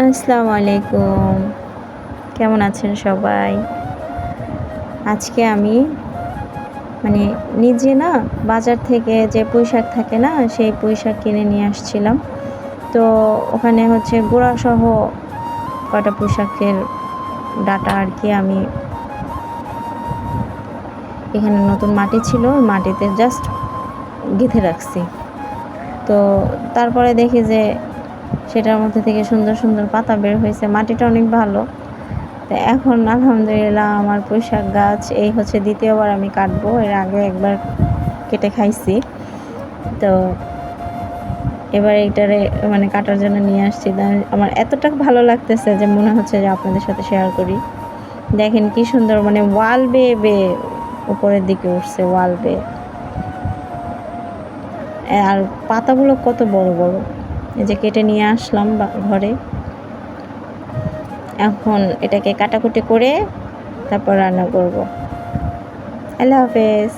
আসসালামু আলাইকুম। কেমন আছেন সবাই? আজকে আমি মানে নিজে না বাজার থেকে যে পুঁইশাক থাকে না, সেই পুঁইশাক কিনে নিয়ে আসছিলাম। তো ওখানে হচ্ছে গুঁড়াসহ কয়টা পুঁইশাকের ডাঁটা আরকি আমি এখানে নতুন মাটি ছিল, ওই মাটিতে জাস্ট গেঁথে রাখছি। তো তারপরে দেখি যে সেটার মধ্যে থেকে সুন্দর, সুন্দর পাতা বের হয়েছে। মাটিটা অনেক ভালো। তো এখন আলহামদুলিল্লাহ আমার পুঁইশাক গাছ এই হচ্ছে দ্বিতীয়বার আমি কাটবো। এর আগে একবার কেটে খাইছি। তো এবার এইটারে মানে কাটার জন্য নিয়ে আসছি। আমার এতটা ভালো লাগতেছে যে মনে হচ্ছে যে আপনাদের সাথে শেয়ার করি। দেখেন কি সুন্দর, মানে ওয়াল বেয়ে বেয়ে উপরের দিকে উঠছে, ওয়াল বেয়ে। আর পাতাগুলো কত বড় বড়। এই যে কেটে নিয়ে আসলাম ঘরে। এখন এটাকে কাটাকুটি করে তারপর রান্না করব। আল্লাহ হাফেজ।